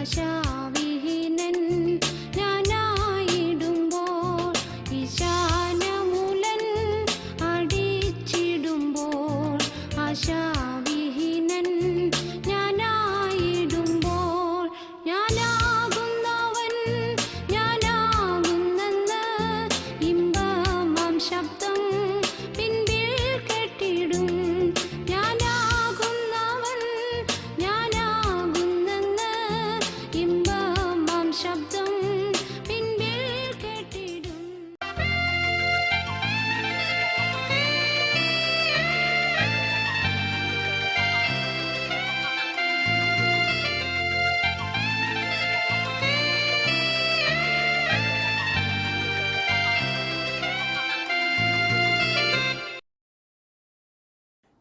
ആശാവിഹീനൻ ഞാനായിടുമ്പോൾ ഈശാനമൂലൻ അടിച്ചിടുമ്പോൾ ആശാവിഹീനൻ ഞാനായിടുമ്പോൾ ഞാനാകുന്നവൻ ഞാനാകുന്നെന്ന് ഇമ്പമാം ശബ്ദം പിൻപിൽ കേട്ടിടും. ഞാനാകുന്നവൻ ഞാനാകുന്നെന്ന് ഇമ്പമാം ശബ്ദം പിൻപിൽ കേട്ടിടും.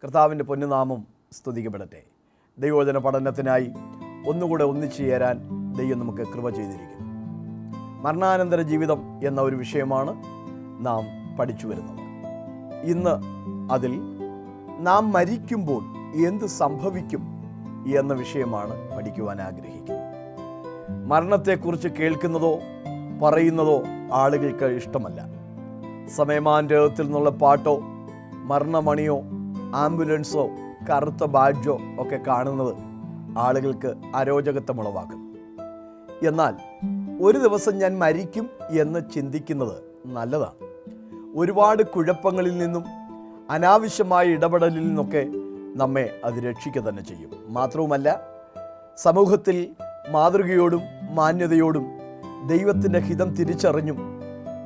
കർത്താവിൻ്റെ പൊന്നുനാമം സ്തുതിക്കപ്പെടട്ടെ. ദൈവവചന പഠനത്തിനായി ഒന്നുകൂടെ ഒന്നിച്ചു ചേരാൻ ദൈവം നമുക്ക് കൃപ ചെയ്തിരിക്കുന്നു. മരണാനന്തര ജീവിതം എന്ന ഒരു വിഷയമാണ് നാം പഠിച്ചു വരുന്നത്. ഇന്ന് അതിൽ നാം മരിക്കുമ്പോൾ എന്ത് സംഭവിക്കും എന്ന വിഷയമാണ് പഠിക്കുവാൻ ആഗ്രഹിക്കുന്നത്. മരണത്തെക്കുറിച്ച് കേൾക്കുന്നതോ പറയുന്നതോ ആളുകൾക്ക് ഇഷ്ടമല്ല. സമയമാൻ്റെ നിന്നുള്ള പാട്ടോ മരണമണിയോ ആംബുലൻസോ കറുത്ത ബാഡ്ജോ ഒക്കെ കാണുന്നത് ആളുകൾക്ക് അരോചകത്വമുളവാക്കുന്നു. എന്നാൽ ഒരു ദിവസം ഞാൻ മരിക്കും എന്ന് ചിന്തിക്കുന്നത് നല്ലതാണ്. ഒരുപാട് കുഴപ്പങ്ങളിൽ നിന്നും അനാവശ്യമായ ഇടപെടലിൽ നിന്നൊക്കെ നമ്മെ അത് രക്ഷിക്കുക തന്നെ ചെയ്യും. മാത്രവുമല്ല, സമൂഹത്തിൽ മാതൃകയോടും മാന്യതയോടും ദൈവത്തിൻ്റെ ഹിതം തിരിച്ചറിഞ്ഞും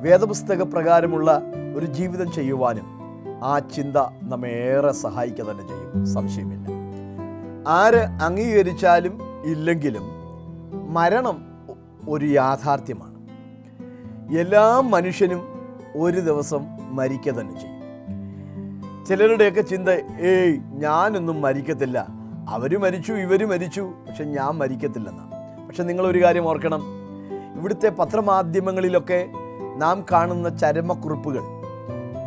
വേദപുസ്തക പ്രകാരമുള്ള ഒരു ജീവിതം ചെയ്യുവാനും ആ ചിന്ത നമ്മെ ഏറെ സഹായിക്കുക തന്നെ ചെയ്യും, സംശയമില്ല. ആര് അംഗീകരിച്ചാലും ഇല്ലെങ്കിലും മരണം ഒരു യാഥാർത്ഥ്യമാണ്. എല്ലാ മനുഷ്യനും ഒരു ദിവസം മരിക്കുക തന്നെ ചെയ്യും. ചിലരുടെയൊക്കെ ചിന്ത, ഞാനൊന്നും മരിക്കത്തില്ല, അവർ മരിച്ചു ഇവർ മരിച്ചു, പക്ഷെ ഞാൻ മരിക്കത്തില്ലെന്നാണ്. പക്ഷെ നിങ്ങളൊരു കാര്യം ഓർക്കണം, ഇവിടുത്തെ പത്രമാധ്യമങ്ങളിലൊക്കെ നാം കാണുന്ന ചരമക്കുറിപ്പുകൾ,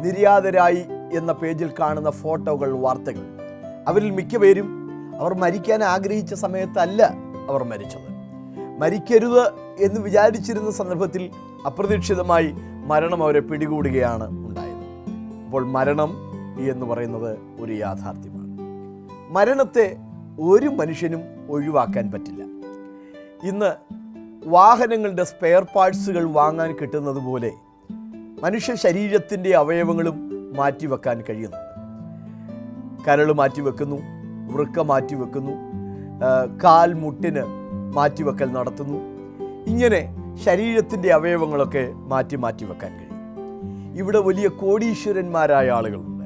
നിര്യാതരായി എന്ന പേജിൽ കാണുന്ന ഫോട്ടോകൾ, വാർത്തകൾ, അവരിൽ മിക്കപേരും അവർ മരിക്കാൻ ആഗ്രഹിച്ച സമയത്തല്ല അവർ മരിച്ചത്. മരിക്കരുത് എന്ന് വിചാരിച്ചിരുന്ന സന്ദർഭത്തിൽ അപ്രതീക്ഷിതമായി മരണം അവരെ പിടികൂടുകയാണ് ഉണ്ടായത്. അപ്പോൾ മരണം എന്ന് പറയുന്നത് ഒരു യാഥാർത്ഥ്യമാണ്. മരണത്തെ ഒരു മനുഷ്യനും ഒഴിവാക്കാൻ പറ്റില്ല. ഇന്ന് വാഹനങ്ങളുടെ സ്പെയർ പാർട്സുകൾ വാങ്ങാൻ കിട്ടുന്നത് പോലെ മനുഷ്യ ശരീരത്തിൻ്റെ അവയവങ്ങളും മാറ്റിവെക്കാൻ കഴിയുന്നുണ്ട്. കരൾ മാറ്റിവെക്കുന്നു, വൃക്ക മാറ്റിവെക്കുന്നു, കാൽ മുട്ടിന് മാറ്റിവെക്കൽ നടത്തുന്നു. ഇങ്ങനെ ശരീരത്തിൻ്റെ അവയവങ്ങളൊക്കെ മാറ്റിവെക്കാൻ കഴിയും. ഇവിടെ വലിയ കോടീശ്വരന്മാരായ ആളുകളുണ്ട്.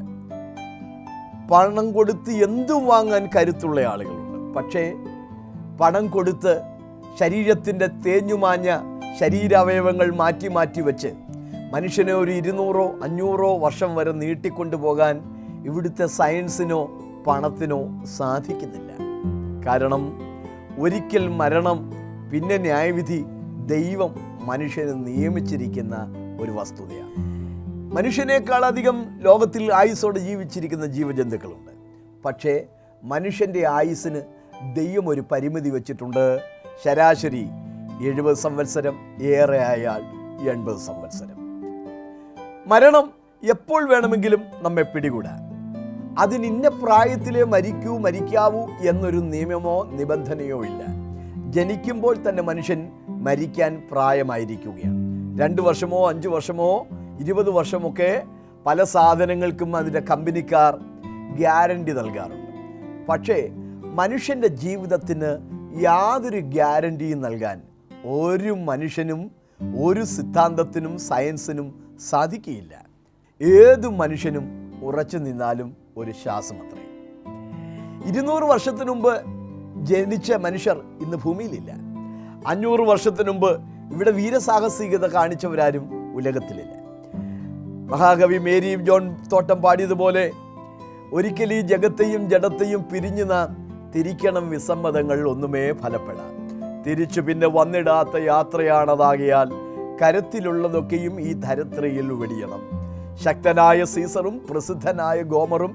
പണം കൊടുത്ത് എന്തും വാങ്ങാൻ കരുത്തുള്ള ആളുകളുണ്ട്. പക്ഷേ പണം കൊടുത്ത് ശരീരത്തിൻ്റെ തേഞ്ഞുമാഞ്ഞ ശരീരാവയവങ്ങൾ മാറ്റി വെച്ച് മനുഷ്യനെ ഒരു 200-500 വർഷം വരെ നീട്ടിക്കൊണ്ടുപോകാൻ ഇവിടുത്തെ സയൻസിനോ പണത്തിനോ സാധിക്കുന്നില്ല. കാരണം ഒരിക്കൽ മരണം, പിന്നെ ന്യായവിധി ദൈവം മനുഷ്യന് നിയമിച്ചിരിക്കുന്ന ഒരു വസ്തുതയാണ്. മനുഷ്യനേക്കാളധികം ലോകത്തിൽ ആയുസ്സോടെ ജീവിച്ചിരിക്കുന്ന ജീവജന്തുക്കളുണ്ട്. പക്ഷേ മനുഷ്യൻ്റെ ആയുസ്സിന് ദൈവം ഒരു പരിമിതി വച്ചിട്ടുണ്ട്. ശരാശരി 70 സംവത്സരം, ഏറെ ആയാൽ 80 സംവത്സരം. മരണം എപ്പോൾ വേണമെങ്കിലും നമ്മെ പിടികൂടാം. അതിന് ഇന്ന പ്രായത്തിലേ മരിക്കാവൂ എന്നൊരു നിയമമോ നിബന്ധനയോ ഇല്ല. ജനിക്കുമ്പോൾ തന്നെ മനുഷ്യൻ മരിക്കാൻ പ്രായമായിരിക്കുകയാണ്. 2 വർഷമോ 5 വർഷമോ 20 വർഷമൊക്കെ പല സാധനങ്ങൾക്കും അതിൻ്റെ കമ്പനിക്കാർ ഗ്യാരണ്ടി നൽകാറുണ്ട്. പക്ഷേ മനുഷ്യൻ്റെ ജീവിതത്തിന് യാതൊരു ഗ്യാരണ്ടിയും നൽകാൻ ഒരു മനുഷ്യനും ഒരു സിദ്ധാന്തത്തിനും സയൻസിനും സാധിക്കുകയില്ല. ഏതു മനുഷ്യനും ഉറച്ചു നിന്നാലും ഒരു ശ്വാസമത്രേ. 200 വർഷത്തിനു മുമ്പ് ജനിച്ച മനുഷ്യർ ഇന്ന് ഭൂമിയിലില്ല. 500 വർഷത്തിനു മുമ്പ് ഇവിടെ വീരസാഹസികത കാണിച്ചവരാരും ഉലകത്തിലില്ല. മഹാകവി മേരി ജോൺ തോട്ടം പാടിയതുപോലെ, ഒരിക്കൽ ഈ ജഗത്തെയും ജഡത്തെയും പിരിഞ്ഞു നാം തിരിക്കണം വിസമ്മതങ്ങൾ ഒന്നുമേ ഫലപ്പെടാം. തിരിച്ചു പിന്നെ വന്നിടാത്ത യാത്രയാണതാകിയാൽ കരത്തിലുള്ളതൊക്കെയും ഈ ധരത്രിയിൽ വെടിയണം. ശക്തനായ സീസറും പ്രസിദ്ധനായ ഗോമറും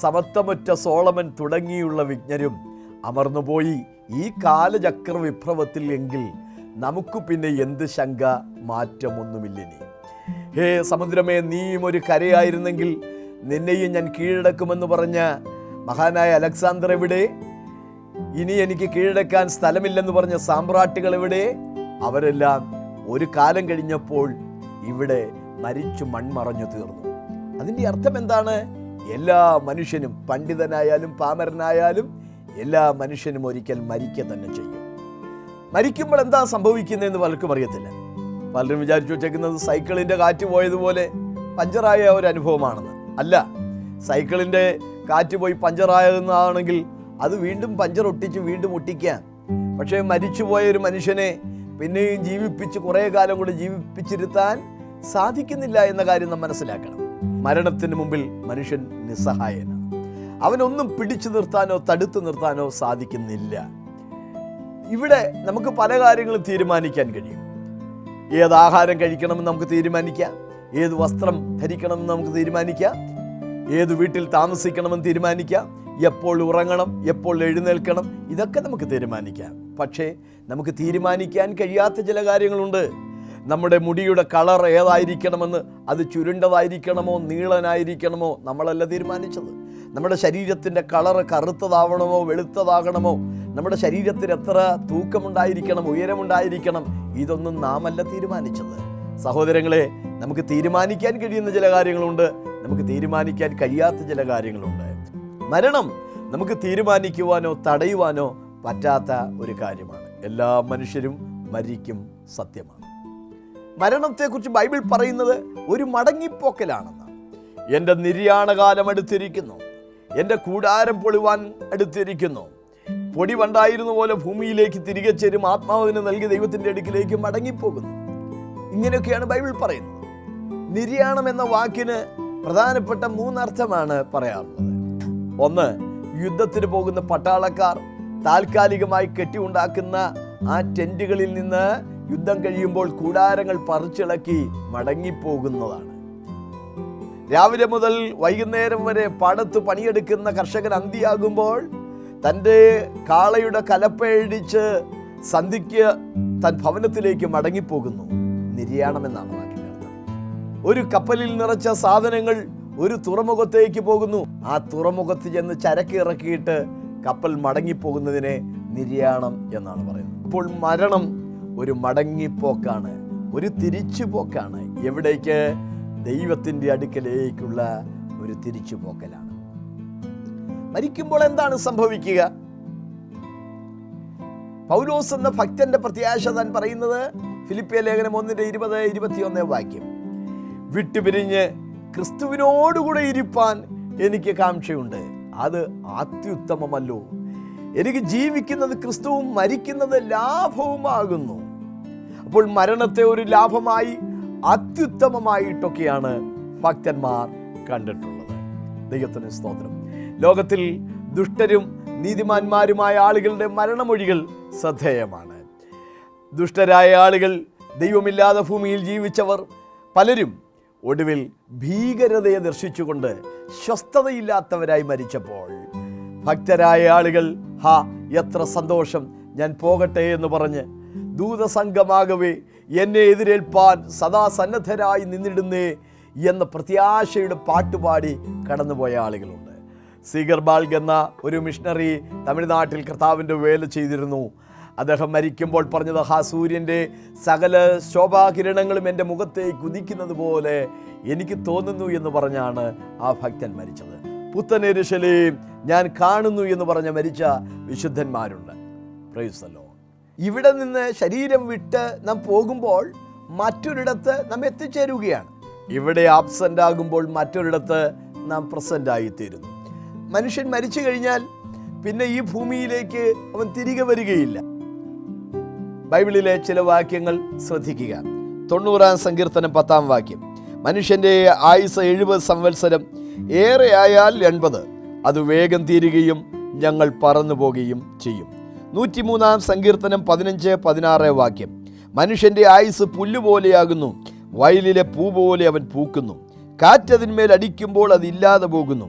സമത്വമൊറ്റ സോളമൻ തുടങ്ങിയുള്ള വിജ്ഞരും അമർന്നുപോയി ഈ കാലചക്ര വിപ്ലവത്തിൽ എങ്കിൽ നമുക്ക് പിന്നെ എന്ത് ശങ്ക, മാറ്റമൊന്നുമില്ലിനി. ഹേ സമുദ്രമേ, നീയും ഒരു കരയായിരുന്നെങ്കിൽ നിന്നെയും ഞാൻ കീഴടക്കുമെന്ന് പറഞ്ഞ മഹാനായ അലക്സാണ്ടർ എവിടെ? ഇനി എനിക്ക് കീഴടക്കാൻ സ്ഥലമില്ലെന്ന് പറഞ്ഞ സാമ്രാട്ടുകൾ എവിടെ? അവരെല്ലാം ഒരു കാലം കഴിഞ്ഞപ്പോൾ ഇവിടെ മരിച്ചു മൺമറഞ്ഞു തീർന്നു. അതിൻ്റെ അർത്ഥം എന്താണ്? എല്ലാ മനുഷ്യനും, പണ്ഡിതനായാലും പാമരനായാലും എല്ലാ മനുഷ്യനും ഒരിക്കൽ മരിക്കുക തന്നെ ചെയ്യും. മരിക്കുമ്പോൾ എന്താ സംഭവിക്കുന്നതെന്ന് പലർക്കും അറിയത്തില്ല. പലരും വിചാരിച്ചു വെച്ചേക്കുന്നത് സൈക്കിളിൻ്റെ കാറ്റ് പോയതുപോലെ പഞ്ചറായ ഒരു അനുഭവമാണെന്ന്. അല്ല, സൈക്കിളിൻ്റെ കാറ്റ് പോയി പഞ്ചറായതെന്നാണെങ്കിൽ അത് വീണ്ടും പഞ്ചർ ഒട്ടിച്ച് വീണ്ടും ഒട്ടിക്കാം. പക്ഷേ മരിച്ചുപോയ ഒരു മനുഷ്യനെ പിന്നെയും ജീവിപ്പിച്ച് കുറേ കാലം കൂടെ ജീവിപ്പിച്ചിരുത്താൻ സാധിക്കുന്നില്ല എന്ന കാര്യം നാം മനസ്സിലാക്കണം. മരണത്തിന് മുമ്പിൽ മനുഷ്യൻ നിസ്സഹായനാണ്. അവനൊന്നും പിടിച്ചു നിർത്താനോ തടുത്തു നിർത്താനോ സാധിക്കുന്നില്ല. ഇവിടെ നമുക്ക് പല കാര്യങ്ങളും തീരുമാനിക്കാൻ കഴിയും. ഏത് ആഹാരം കഴിക്കണമെന്ന് നമുക്ക് തീരുമാനിക്കാം, ഏത് വസ്ത്രം ധരിക്കണമെന്ന് നമുക്ക് തീരുമാനിക്കാം, ഏത് വീട്ടിൽ താമസിക്കണമെന്ന് തീരുമാനിക്കാം, എപ്പോൾ ഉറങ്ങണം, എപ്പോൾ എഴുന്നേൽക്കണം, ഇതൊക്കെ നമുക്ക് തീരുമാനിക്കാം. പക്ഷേ നമുക്ക് തീരുമാനിക്കാൻ കഴിയാത്ത ചില കാര്യങ്ങളുണ്ട്. നമ്മുടെ മുടിയുടെ കളർ ഏതായിരിക്കണമെന്ന്, അത് ചുരുണ്ടതായിരിക്കണമോ നീളനായിരിക്കണമോ, നമ്മളല്ല തീരുമാനിച്ചത്. നമ്മുടെ ശരീരത്തിൻ്റെ കളറ് കറുത്തതാവണമോ വെളുത്തതാകണമോ, നമ്മുടെ ശരീരത്തിന് എത്ര തൂക്കമുണ്ടായിരിക്കണം, ഉയരമുണ്ടായിരിക്കണം, ഇതൊന്നും നാമല്ല തീരുമാനിച്ചത്. സഹോദരങ്ങളെ, നമുക്ക് തീരുമാനിക്കാൻ കഴിയുന്ന ചില കാര്യങ്ങളുണ്ട്, നമുക്ക് തീരുമാനിക്കാൻ കഴിയാത്ത ചില കാര്യങ്ങളുണ്ട്. മരണം നമുക്ക് തീരുമാനിക്കുവാനോ തടയുവാനോ പറ്റാത്ത ഒരു കാര്യമാണ്. എല്ലാ മനുഷ്യരും മരിക്കും, സത്യമാണ്. മരണത്തെക്കുറിച്ച് ബൈബിൾ പറയുന്നത് ഒരു മടങ്ങിപ്പോക്കലാണെന്നാണ്. എൻ്റെ നിര്യാണകാലം അടുത്തിരിക്കുന്നു, എൻ്റെ കൂടാരം പൊളിവാൻ അടുത്തിരിക്കുന്നു. പൊടി പണ്ടായിരുന്ന പോലെ ഭൂമിയിലേക്ക് തിരികെ ചേരും, ആത്മാവിന് നൽകി ദൈവത്തിൻ്റെ അടുക്കിലേക്ക് മടങ്ങിപ്പോകുന്നു. ഇങ്ങനെയൊക്കെയാണ് ബൈബിൾ പറയുന്നത്. നിര്യാണം എന്ന വാക്കിന് പ്രധാനപ്പെട്ട 3 അർത്ഥമാണ് പറയാറുള്ളത്. ഒന്ന്, യുദ്ധത്തിന് പോകുന്ന പട്ടാളക്കാർ താൽക്കാലികമായി കെട്ടിയുണ്ടാക്കുന്ന ആ ടെന്റുകളിൽ നിന്ന് യുദ്ധം കഴിയുമ്പോൾ കൂടാരങ്ങൾ പറിച്ചിളക്കി മടങ്ങിപ്പോകുന്നതാണ്. രാവിലെ മുതൽ വൈകുന്നേരം വരെ പാടത്ത് പണിയെടുക്കുന്ന കർഷകൻ അന്തിയാകുമ്പോൾ തൻ്റെ കാളയുടെ കലപ്പയടിച്ച് സന്ധിക്ക് തൻ ഭവനത്തിലേക്ക് മടങ്ങിപ്പോകുന്നു. നിര്യാണം എന്നാണ് വാക്കിൻ്റെ അർത്ഥം. ഒരു കപ്പലിൽ നിറച്ച സാധനങ്ങൾ ഒരു തുറമുഖത്തേക്ക് പോകുന്നു. ആ തുറമുഖത്ത് ചെന്ന് ചരക്ക് ഇറക്കിയിട്ട് കപ്പൽ മടങ്ങിപ്പോകുന്നതിനെ നിര്യാണം എന്നാണ് പറയുന്നത്. അപ്പോൾ മരണം ഒരു മടങ്ങിപ്പോക്കാണ്, ഒരു തിരിച്ചുപോക്കാണ്. എവിടേക്ക്? ദൈവത്തിൻ്റെ അടുക്കലേക്കുള്ള ഒരു തിരിച്ചുപോക്കലാണ്. മരിക്കുമ്പോൾ എന്താണ് സംഭവിക്കുക? പൗലോസ് എന്ന ഭക്തന്റെ പ്രത്യാശ താൻ പറയുന്നത് ഫിലിപ്പിയ ലേഖനം 1:20-21 വാക്യം. വിട്ടുപിരിഞ്ഞ് ക്രിസ്തുവിനോടുകൂടെ ഇരിപ്പാൻ എനിക്ക് കാംക്ഷയുണ്ട്, അത് അത്യുത്തമമല്ലോ. എനിക്ക് ജീവിക്കുന്നത് ക്രിസ്തുവും മരിക്കുന്നത് ലാഭവുമാകുന്നു. അപ്പോൾ മരണത്തെ ഒരു ലാഭമായി അത്യുത്തമമായിട്ടൊക്കെയാണ് ഭക്തന്മാർ കണ്ടിട്ടുള്ളത്. ദൈവത്തിന് സ്തോത്രം. ലോകത്തിൽ ദുഷ്ടരും നീതിമാന്മാരുമായ ആളുകളുടെ മരണമൊഴികൾ ശ്രദ്ധേയമാണ്. ദുഷ്ടരായ ആളുകൾ, ദൈവമില്ലാതെ ഭൂമിയിൽ ജീവിച്ചവർ പലരും ഒടുവിൽ ഭീകരതയെ ദർശിച്ചുകൊണ്ട് സ്വസ്ഥതയില്ലാത്തവരായി മരിച്ചപ്പോൾ ഭക്തരായ ആളുകൾ എത്ര സന്തോഷം, ഞാൻ പോകട്ടെ എന്ന് പറഞ്ഞ് ദൂതസംഘമാകവേ എന്നെ എതിരേൽപ്പാൻ സദാ സന്നദ്ധരായി നിന്നിടുന്നേ എന്ന പ്രത്യാശയുടെ പാട്ടുപാടി കടന്നുപോയ ആളുകളുണ്ട്. സീഗർ ബാൽഗ് എന്ന ഒരു മിഷണറി തമിഴ്നാട്ടിൽ കർത്താവിൻ്റെ വേല ചെയ്തിരുന്നു. അദ്ദേഹം മരിക്കുമ്പോൾ പറഞ്ഞത്, സൂര്യൻ്റെ സകല ശോഭാകിരണങ്ങളും എൻ്റെ മുഖത്തേക്ക് ഉദിക്കുന്നത് പോലെ എനിക്ക് തോന്നുന്നു എന്ന് പറഞ്ഞാണ് ആ ഭക്തൻ മരിച്ചത്. പുത്തൻ യെരൂശലേം ഞാൻ കാണുന്നു എന്ന് പറഞ്ഞ് മരിച്ച വിശുദ്ധന്മാരുണ്ട്. Price the Lord. ഇവിടെ നിന്ന് ശരീരം വിട്ട് നാം പോകുമ്പോൾ മറ്റൊരിടത്ത് നാം എത്തിച്ചേരുകയാണ്. ഇവിടെ ആബ്സെൻ്റ് ആകുമ്പോൾ മറ്റൊരിടത്ത് നാം പ്രസൻ്റ് ആയിത്തീരുന്നു. മനുഷ്യൻ മരിച്ചു കഴിഞ്ഞാൽ പിന്നെ ഈ ഭൂമിയിലേക്ക് അവൻ തിരികെ വരികയില്ല. ബൈബിളിലെ ചില വാക്യങ്ങൾ ശ്രദ്ധിക്കുക. 90-ാം സങ്കീർത്തനം 10-ാം വാക്യം. മനുഷ്യൻ്റെ ആയുസ് 70 സംവത്സരം, ഏറെ ആയാൽ 80, അത് വേഗം തീരുകയും ഞങ്ങൾ പറന്നു പോകുകയും ചെയ്യും. 103-ാം സങ്കീർത്തനം 15-16 വാക്യം. മനുഷ്യൻ്റെ ആയുസ് പുല്ലുപോലെയാകുന്നു, വയലിലെ പൂ പോലെ അവൻ പൂക്കുന്നു. കാറ്റതിന്മേൽ അടിക്കുമ്പോൾ അതില്ലാതെ പോകുന്നു,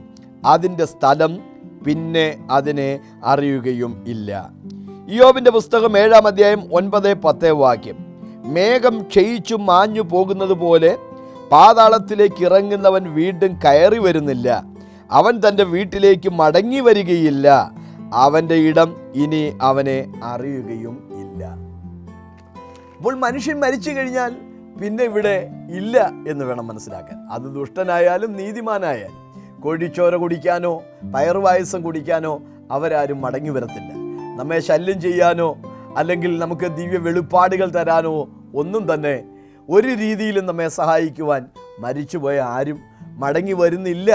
അതിൻ്റെ സ്ഥലം പിന്നെ അതിനെ അറിയുകയും ഇല്ല. ഇയ്യോബിൻ്റെ പുസ്തകം 7-ാം അധ്യായം 9-10 വാക്യം. മേഘം ക്ഷയിച്ചു മാഞ്ഞു പോകുന്നത് പോലെ പാതാളത്തിലേക്ക് ഇറങ്ങുന്നവൻ വീണ്ടും കയറി വരുന്നില്ല. അവൻ തൻ്റെ വീട്ടിലേക്ക് മടങ്ങി വരികയില്ല. അവൻ്റെ ഇടം ഇനി അവനെ അറിയുകയും ഇല്ല. അപ്പോൾ മനുഷ്യൻ മരിച്ചു കഴിഞ്ഞാൽ പിന്നെ ഇവിടെ ഇല്ല എന്ന് വേണം മനസ്സിലാക്കാൻ. അത് ദുഷ്ടനായാലും നീതിമാനായാലും കോഴിച്ചോര കുടിക്കാനോ പയറുപായസം കുടിക്കാനോ അവരാരും മടങ്ങി വരത്തില്ല. നമ്മെ ശല്യം ചെയ്യാനോ അല്ലെങ്കിൽ നമുക്ക് ദിവ്യ വെളിപ്പാടുകൾ തരാനോ ഒന്നും തന്നെ ഒരു രീതിയിലും നമ്മെ സഹായിക്കുവാൻ മരിച്ചുപോയ ആരും മടങ്ങി വരുന്നില്ല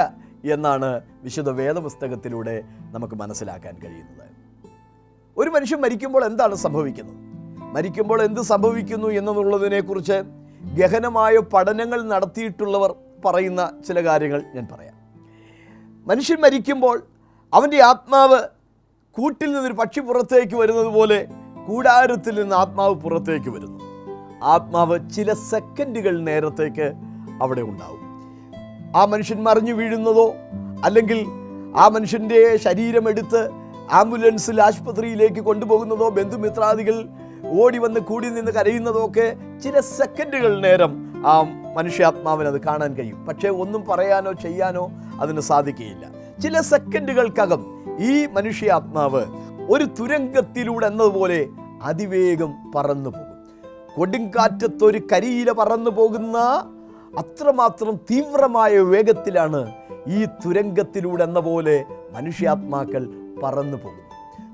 എന്നാണ് വിശുദ്ധ വേദപുസ്തകത്തിലൂടെ നമുക്ക് മനസ്സിലാക്കാൻ കഴിയുന്നത്. ഒരു മനുഷ്യൻ മരിക്കുമ്പോൾ എന്താണ് സംഭവിക്കുന്നത്, മരിക്കുമ്പോൾ എന്ത് സംഭവിക്കുന്നു എന്നുള്ളതിനെക്കുറിച്ച് ഗഹനമായ പഠനങ്ങൾ നടത്തിയിട്ടുള്ളവർ പറയുന്ന ചില കാര്യങ്ങൾ ഞാൻ പറയാം. മനുഷ്യൻ മരിക്കുമ്പോൾ അവൻ്റെ ആത്മാവ് കൂട്ടിൽ നിന്നൊരു പക്ഷി പുറത്തേക്ക് വരുന്നത് പോലെ കൂടാരത്തിൽ നിന്ന് ആത്മാവ് പുറത്തേക്ക് വരുന്നു. ആത്മാവ് ചില സെക്കൻഡുകൾ നേരത്തേക്ക് അവിടെ ഉണ്ടാവും. ആ മനുഷ്യൻ മറിഞ്ഞു വീഴുന്നതോ അല്ലെങ്കിൽ ആ മനുഷ്യൻ്റെ ശരീരമെടുത്ത് ആംബുലൻസിൽ ആശുപത്രിയിലേക്ക് കൊണ്ടുപോകുന്നതോ ബന്ധുമിത്രാദികൾ ഓടി വന്ന് കൂടി നിന്ന് കരയുന്നതോ ഒക്കെ ചില സെക്കൻഡുകൾ നേരം ആ മനുഷ്യാത്മാവിന് അത് കാണാൻ കഴിയും. പക്ഷേ ഒന്നും പറയാനോ ചെയ്യാനോ അതിന് സാധിക്കുകയില്ല. ചില സെക്കൻഡുകൾക്കകം ഈ മനുഷ്യാത്മാവ് ഒരു തുരങ്കത്തിലൂടെ എന്നതുപോലെ അതിവേഗം പറന്നു പോകും. കൊടുങ്കാറ്റത്തൊരു കരിയില പറന്നു പോകുന്ന അത്രമാത്രം തീവ്രമായ വേഗത്തിലാണ് ഈ തുരങ്കത്തിലൂടെ എന്ന പോലെ മനുഷ്യാത്മാക്കൾ പറന്നു പോകുന്നു.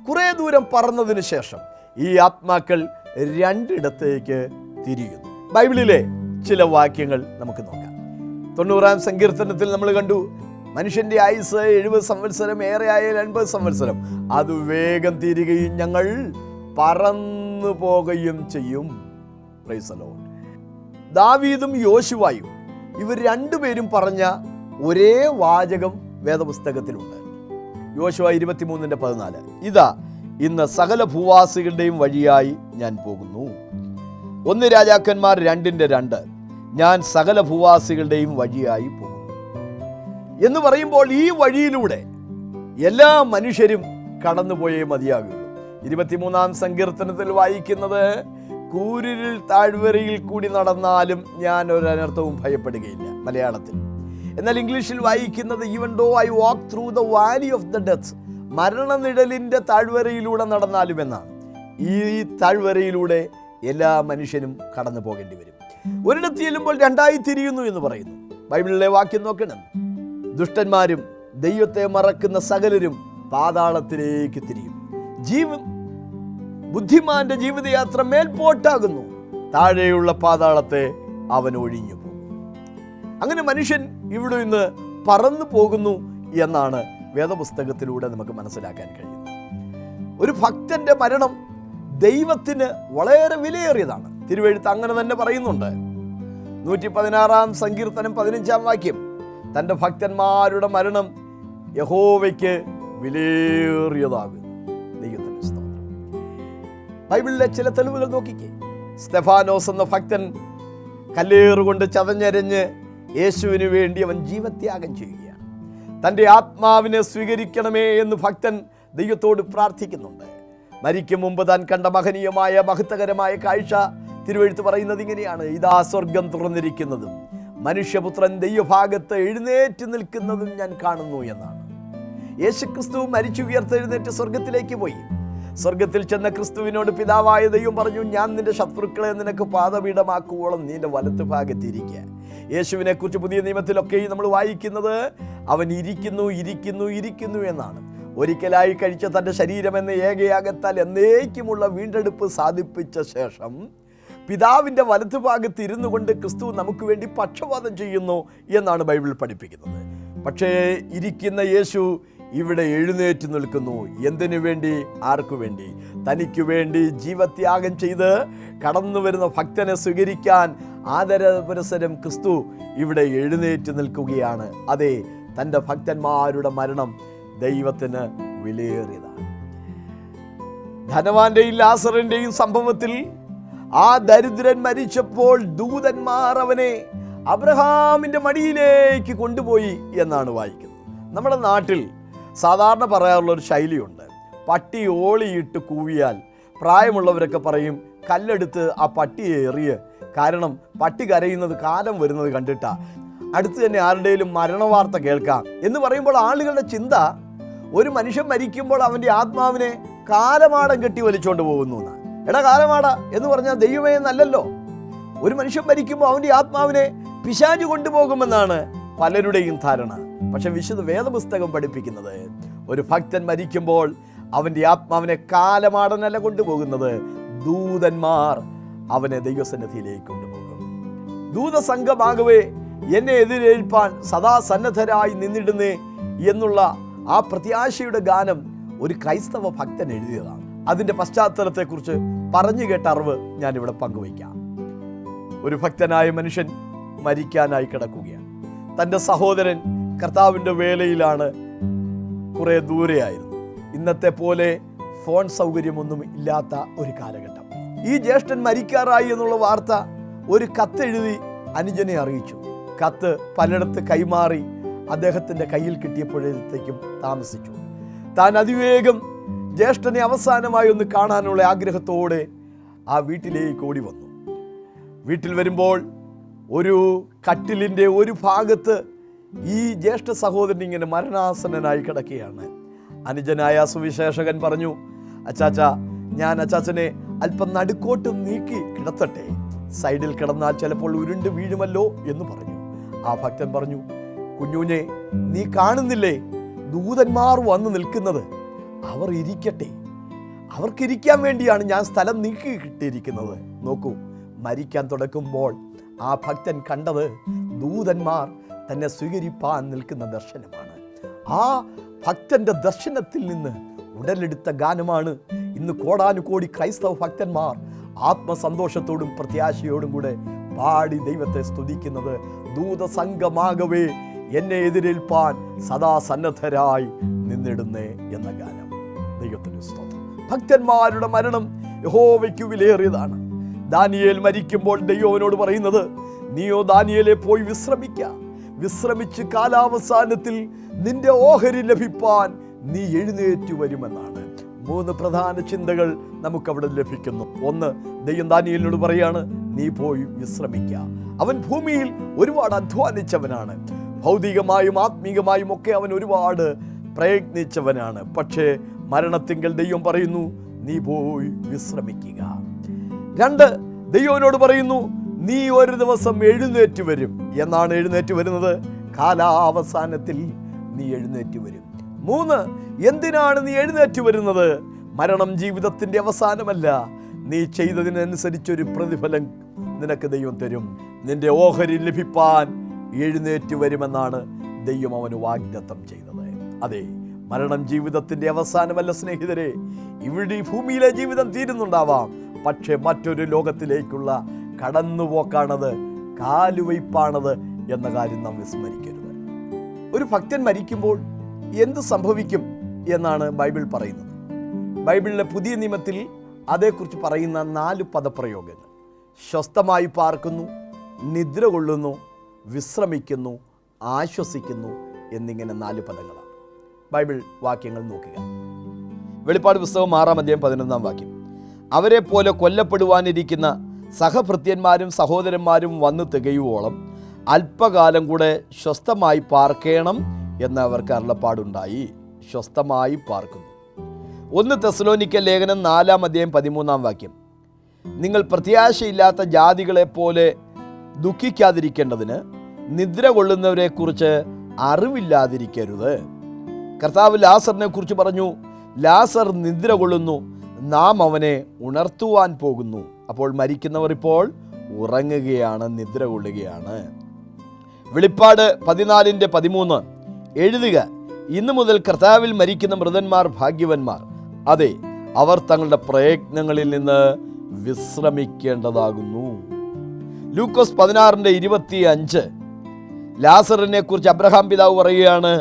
കുറേ ദൂരം പറന്നതിന് ശേഷം ഈ ആത്മാക്കൾ രണ്ടിടത്തേക്ക് തിരിയുന്നു. ബൈബിളിലെ ചില വാക്യങ്ങൾ നമുക്ക് നോക്കാം. 90-ാം സങ്കീർത്തനത്തിൽ നമ്മൾ കണ്ടു, മനുഷ്യൻ്റെ ആയുസ് 70 സംവത്സരം, ഏറെ ആയാൽ 80 സംവത്സരം, അത് വേഗം തീരുകയും ഞങ്ങൾ പറന്നു പോകുകയും ചെയ്യും. Praise the Lord. ദാവീദും യോശുവായും ഇവർ രണ്ടുപേരും പറഞ്ഞ ഒരേ വാചകം വേദപുസ്തകത്തിലുണ്ട്. യോശുവ 23:14, ഇതാ ഇന്ന് സകല ഭൂവാസികളുടെയും വഴിയായി ഞാൻ പോകുന്നു. 1 രാജാക്കന്മാർ 2:2, ഞാൻ സകല ഭൂവാസികളുടെയും വഴിയായി പോകുന്നു എന്ന് പറയുമ്പോൾ ഈ വഴിയിലൂടെ എല്ലാ മനുഷ്യരും കടന്നുപോയേ മതിയാകുള്ളൂ. 23-ാം സങ്കീർത്തനത്തിൽ വായിക്കുന്നത്, കൂരിരുൾ താഴ്വരയിൽ കൂടി നടന്നാലും ഞാൻ ഒരു അനർത്ഥവും ഭയപ്പെടുകയില്ല, മലയാളത്തിൽ. എന്നാൽ ഇംഗ്ലീഷിൽ വായിക്കുന്നത്, even though I walk through the valley of the death, മരണനിഴലിൻ്റെ താഴ്വരയിലൂടെ നടന്നാലും എന്നാണ്. ഈ താഴ്വരയിലൂടെ എല്ലാ മനുഷ്യനും കടന്നു പോകേണ്ടി വരും. ഒരിടത്ത് ചെല്ലുമ്പോൾ രണ്ടായി തിരിയുന്നു എന്ന് പറയുന്നു. ബൈബിളിലെ വാക്യം നോക്കണം, ദുഷ്ടന്മാരും ദൈവത്തെ മറക്കുന്ന സകലരും പാതാളത്തിലേക്ക് തിരിയും. ബുദ്ധിമാന്റെ ജീവിതയാത്ര മേൽപോട്ടാകുന്നു, താഴെയുള്ള പാതാളത്തെ അവൻ ഒഴിഞ്ഞു പോകും. അങ്ങനെ മനുഷ്യൻ ഇവിടെ നിന്ന് പറന്നു പോകുന്നു എന്നാണ് വേദപുസ്തകത്തിലൂടെ നമുക്ക് മനസ്സിലാക്കാൻ കഴിയുന്നത്. ഒരു ഭക്തന്റെ മരണം ദൈവത്തിന് വളരെ വിലയേറിയതാണ്. തിരുവെഴുത്ത് അങ്ങനെ തന്നെ പറയുന്നുണ്ട്. 116-ാം സങ്കീർത്തനം 15-ാം വാക്യം, തൻ്റെ ഭക്തന്മാരുടെ മരണം യഹോവയ്ക്ക് വിലയേറിയതാകും. ദൈവത്തിൻ്റെ സ്തോത്രം. ബൈബിളിലെ ചില തെളിവുകൾ നോക്കിക്കേ. സ്തെഫാനോസ് എന്ന ഭക്തൻ കല്ലേറുകൊണ്ട് ചതഞ്ഞരഞ്ഞ് യേശുവിന് വേണ്ടി അവൻ ജീവത്യാഗം ചെയ്യുകയാണ്. തൻ്റെ ആത്മാവിനെ സ്വീകരിക്കണമേ എന്ന് ഭക്തൻ ദൈവത്തോട് പ്രാർത്ഥിക്കുന്നുണ്ട്. മരിക്കും മുമ്പ് താൻ കണ്ട മഹനീയമായ മഹത്വകരമായ കാഴ്ച തിരുവെഴുത്ത് പറയുന്നത് ഇങ്ങനെയാണ്, ഇതാ സ്വർഗം തുറന്നിരിക്കുന്നതും മനുഷ്യപുത്രൻ ദൈവഭാഗത്ത് എഴുന്നേറ്റ് നിൽക്കുന്നതും ഞാൻ കാണുന്നു എന്നാണ്. യേശുക്രിസ്തു മരിച്ചു ഉയർത്തെഴുന്നേറ്റ് സ്വർഗത്തിലേക്ക് പോയി. സ്വർഗത്തിൽ ചെന്ന ക്രിസ്തുവിനോട് പിതാവായ ദൈവം പറഞ്ഞു, ഞാൻ നിന്റെ ശത്രുക്കളെ നിനക്ക് പാദപീഠമാക്കുവോളം നിന്റെ വലത്ത് ഭാഗത്തിരിക്കുക. യേശുവിനെ കുറിച്ച് പുതിയ നിയമത്തിലൊക്കെയും നമ്മൾ വായിക്കുന്നത് അവൻ ഇരിക്കുന്നു ഇരിക്കുന്നു ഇരിക്കുന്നു എന്നാണ്. ഒരിക്കലായി കഴിച്ച തൻ്റെ ശരീരം എന്ന ഏകയാഗത്താൽ എന്നേക്കുമുള്ള വീണ്ടെടുപ്പ് സാധിപ്പിച്ച ശേഷം പിതാവിൻ്റെ വലത്തുഭാഗത്ത് ഇരുന്നു കൊണ്ട് ക്രിസ്തു നമുക്ക് വേണ്ടി പക്ഷപാതം ചെയ്യുന്നു എന്നാണ് ബൈബിൾ പഠിപ്പിക്കുന്നത്. പക്ഷേ ഇരിക്കുന്ന യേശു ഇവിടെ എഴുന്നേറ്റ് നിൽക്കുന്നു. എന്തിനു വേണ്ടി? ആർക്കു വേണ്ടി? തനിക്ക് വേണ്ടി ജീവത്യാഗം ചെയ്ത് കടന്നു വരുന്ന ഭക്തനെ സ്വീകരിക്കാൻ ആദരപുരസരം ക്രിസ്തു ഇവിടെ എഴുന്നേറ്റ് നിൽക്കുകയാണ്. അതെ, തൻ്റെ ഭക്തന്മാരുടെ മരണം ദൈവത്തിന് വിലയേറിയതാണ്. ധനവാന്റെയും ലാസറിൻ്റെയും സംഭവത്തിൽ ആ ദരിദ്രൻ മരിച്ചപ്പോൾ ദൂതന്മാർ അവനെ അബ്രഹാമിൻ്റെ മടിയിലേക്ക് കൊണ്ടുപോയി എന്നാണ് വായിക്കുന്നത്. നമ്മുടെ നാട്ടിൽ സാധാരണ പറയാറുള്ളൊരു ശൈലിയുണ്ട്, പട്ടി ഓളിയിട്ട് കൂവിയാൽ പ്രായമുള്ളവരൊക്കെ പറയും കല്ലെടുത്ത് ആ പട്ടിയെ എറിയ്, കാരണം പട്ടി കരയുന്നത് കാലം വരുന്നത് കണ്ടിട്ടാ, അടുത്ത് തന്നെ ആരുടെയും മരണവാർത്ത കേൾക്കാം എന്ന് പറയുമ്പോൾ ആളുകളുടെ ചിന്ത ഒരു മനുഷ്യൻ മരിക്കുമ്പോൾ അവൻ്റെ ആത്മാവിനെ കാലമാടം കെട്ടി വലിച്ചുകൊണ്ട് പോകുന്നു എന്നാണ്. എടാ കാലമാട എന്ന് പറഞ്ഞാൽ ദൈവമേ എന്നല്ലല്ലോ. ഒരു മനുഷ്യൻ മരിക്കുമ്പോൾ അവൻ്റെ ആത്മാവിനെ പിശാച് കൊണ്ടുപോകുമെന്നാണ് പലരുടെയും ധാരണ. പക്ഷെ വിശുദ്ധ വേദപുസ്തകം പഠിപ്പിക്കുന്നത് ഒരു ഭക്തൻ മരിക്കുമ്പോൾ അവൻ്റെ ആത്മാവിനെ കാലമാടനല്ല കൊണ്ടുപോകുന്നത്, ദൂതന്മാർ അവനെ ദൈവസന്നിധിയിലേക്ക് കൊണ്ടുപോകും. ദൂതസംഘമാകവേ എന്നെ എതിരേൽപ്പാൻ സദാ സന്നദ്ധരായി നിന്നിടുന്നേ എന്നുള്ള ആ പ്രത്യാശയുടെ ഗാനം ഒരു ക്രൈസ്തവ ഭക്തൻ എഴുതിയതാണ്. അതിൻ്റെ പശ്ചാത്തലത്തെക്കുറിച്ച് പറഞ്ഞു കേട്ട അറിവ് ഞാനിവിടെ പങ്കുവയ്ക്കാം. ഒരു ഭക്തനായ മനുഷ്യൻ മരിക്കാനായി കിടക്കുകയാണ്. തൻ്റെ സഹോദരൻ കർത്താവിൻ്റെ വേലയിലാണ്, കുറേ ദൂരെയായിരുന്നു. ഇന്നത്തെ പോലെ ഫോൺ സൗകര്യമൊന്നും ഇല്ലാത്ത ഒരു കാലഘട്ടം. ഈ ജ്യേഷ്ഠൻ മരിക്കാറായി എന്നുള്ള വാർത്ത ഒരു കത്തെഴുതി അനുജനെ അറിയിച്ചു. കത്ത് പലയിടത്ത് കൈമാറി അദ്ദേഹത്തിൻ്റെ കയ്യിൽ കിട്ടിയപ്പോഴത്തേക്കും താമസിച്ചു. താൻ അതിവേഗം ജ്യേഷ്ഠനെ അവസാനമായി ഒന്ന് കാണാനുള്ള ആഗ്രഹത്തോടെ ആ വീട്ടിലേക്ക് ഓടി വന്നു. വീട്ടിൽ വരുമ്പോൾ ഒരു കട്ടിലിൻ്റെ ഒരു ഭാഗത്ത് ഈ ജ്യേഷ്ഠ സഹോദരൻ ഇങ്ങനെ മരണാസന്നനായി കിടക്കുകയാണ്. അനുജനായ സുവിശേഷകൻ പറഞ്ഞു, അച്ചാച്ച, ഞാൻ അച്ചാച്ചനെ അല്പം നടുക്കോട്ട് നീക്കി കിടത്തട്ടെ, സൈഡിൽ കിടന്നാൽ ചിലപ്പോൾ ഉരുണ്ട് വീഴുമല്ലോ എന്ന് പറഞ്ഞു. ആ ഭക്തൻ പറഞ്ഞു, കുഞ്ഞുഞ്ഞെ, നീ കാണുന്നില്ലേ ദൂതന്മാർ വന്ന് നിൽക്കുന്നത്? അവർ ഇരിക്കട്ടെ, അവർക്കിരിക്കാൻ വേണ്ടിയാണ് ഞാൻ സ്ഥലം നീക്കി കിട്ടിയിരിക്കുന്നത്. നോക്കൂ, മരിക്കാൻ തുടങ്ങുമ്പോൾ ആ ഭക്തൻ കണ്ടത് ദൂതന്മാർ തന്നെ സ്വീകരിപ്പാൻ നിൽക്കുന്ന ദർശനമാണ്. ആ ഭക്തന്റെ ദർശനത്തിൽ നിന്ന് ഉടലെടുത്ത ഗാനമാണ് ഇന്ന് കോടാനുകോടി ക്രൈസ്തവ ഭക്തന്മാർ ആത്മസന്തോഷത്തോടും പ്രത്യാശയോടും കൂടെ പാടി ദൈവത്തെ സ്തുതിക്കുന്നത്. ദൂതസംഘമാകവേ എന്നെ എതിരേൽപ്പാൻ സദാ സന്നദ്ധരായി നിന്നിടുന്നേ എന്ന ഗാനം. ദൈവത്തിന് സ്തോത്രം. ഭക്തന്മാരുടെ മരണം യഹോവയ്ക്ക് വിലയേറിയതാണ്. ദാനിയേൽ മരിക്കുമ്പോൾ ദൈവനോട് പറയുന്നത്, നീയോ ദാനിയേലെ പോയി വിശ്രമിച്ച് കാലാവസാനത്തിൽ നിന്റെ ഓഹരി ലഭിപ്പാൻ നീ എഴുന്നേറ്റു വരുമെന്നാണ്. 3 പ്രധാന ചിന്തകൾ നമുക്കവിടെ ലഭിക്കുന്നു. ഒന്ന്, ദൈവം ദാനിയേലിനോട് പറയാണ്, നീ പോയി വിശ്രമിക്കുക. അവൻ ഭൂമിയിൽ ഒരുപാട് അധ്വാനിച്ചവനാണ്, ഭൗതികമായും ആത്മീകമായും ഒക്കെ അവൻ ഒരുപാട് പ്രയത്നിച്ചവനാണ്. പക്ഷേ മരണത്തിങ്കൽ ദൈവം പറയുന്നു, നീ പോയി വിശ്രമിക്കുക. 2, ദൈവനോട് പറയുന്നു, നീ ഒരു ദിവസം എഴുന്നേറ്റ് വരും. എന്നാണ് എഴുന്നേറ്റ് വരുന്നത്? കാലാവസാനത്തിൽ നീ എഴുന്നേറ്റ് വരും. 3, എന്തിനാണ് നീ എഴുന്നേറ്റ് വരുന്നത്? മരണം ജീവിതത്തിൻ്റെ അവസാനമല്ല, നീ ചെയ്തതിനനുസരിച്ചൊരു പ്രതിഫലം നിനക്ക് ദൈവം തരും. നിന്റെ ഓഹരി ലഭിപ്പാൻ എഴുന്നേറ്റ് വരുമെന്നാണ് ദൈവം അവന് വാഗ്ദത്തം ചെയ്തത്. അതെ, മരണം ജീവിതത്തിൻ്റെ അവസാനമല്ല സ്നേഹിതരെ. ഇവിടെ ഈ ഭൂമിയിലെ ജീവിതം തീരുന്നുണ്ടാവാം, പക്ഷേ മറ്റൊരു ലോകത്തിലേക്കുള്ള കടന്നുപോക്കാണത്, കാലുവയ്പ്പാണത് എന്ന കാര്യം നാം വിസ്മരിക്കരുത്. ഒരു ഭക്തൻ മരിക്കുമ്പോൾ എന്ത് സംഭവിക്കും എന്നാണ് ബൈബിൾ പറയുന്നത്. ബൈബിളിലെ പുതിയ നിയമത്തിൽ അതേക്കുറിച്ച് പറയുന്ന 4 പദപ്രയോഗങ്ങൾ: സ്വസ്ഥമായി പാർക്കുന്നു, നിദ്ര കൊള്ളുന്നു, വിശ്രമിക്കുന്നു, ആശ്വസിക്കുന്നു എന്നിങ്ങനെ 4 പദങ്ങളാണ്. ബൈബിൾ വാക്യങ്ങൾ നോക്കുക. വെളിപ്പാട് പുസ്തകം 6-ാം അധ്യായം 11-ാം വാക്യം: അവരെ പോലെ കൊല്ലപ്പെടുവാനിരിക്കുന്ന സഹഭൃത്യന്മാരും സഹോദരന്മാരും വന്ന് തികയുവോളം അല്പകാലം കൂടെ സ്വസ്ഥമായി പാർക്കണം എന്ന് അവർക്ക് അരുളപ്പാടുണ്ടായി. സ്വസ്ഥമായി പാർക്കുന്നു. 1 തെസ്സലോനിക്ക ലേഖനം 4-ാം അധ്യായം 13-ാം വാക്യം: നിങ്ങൾ പ്രത്യാശയില്ലാത്ത ജാതികളെപ്പോലെ ദുഃഖിക്കാതിരിക്കേണ്ടതിന് നിദ്ര കൊള്ളുന്നവരെക്കുറിച്ച് അറിവില്ലാതിരിക്കരുത്. കർത്താവ് ലാസറിനെ കുറിച്ച് പറഞ്ഞു, ലാസർ നിദ്ര കൊള്ളുന്നു, നാം അവനെ ഉണർത്തുവാൻ പോകുന്നു. അപ്പോൾ മരിക്കുന്നവർ ഇപ്പോൾ ഉറങ്ങുകയാണ്, നിദ്ര കൊള്ളുകയാണ്. വെളിപ്പാട് 14:13 എഴുതുക, ഇന്നു മുതൽ കർത്താവിൽ മരിക്കുന്ന മൃതന്മാർ ഭാഗ്യവന്മാർ. അതെ, അവർ തങ്ങളുടെ പ്രയത്നങ്ങളിൽ നിന്ന് വിശ്രമിക്കേണ്ടതാകുന്നു. ലൂക്കോസ് 16:25 ലാസറിനെ കുറിച്ച് അബ്രഹാം പിതാവ് പറയുകയാണ്,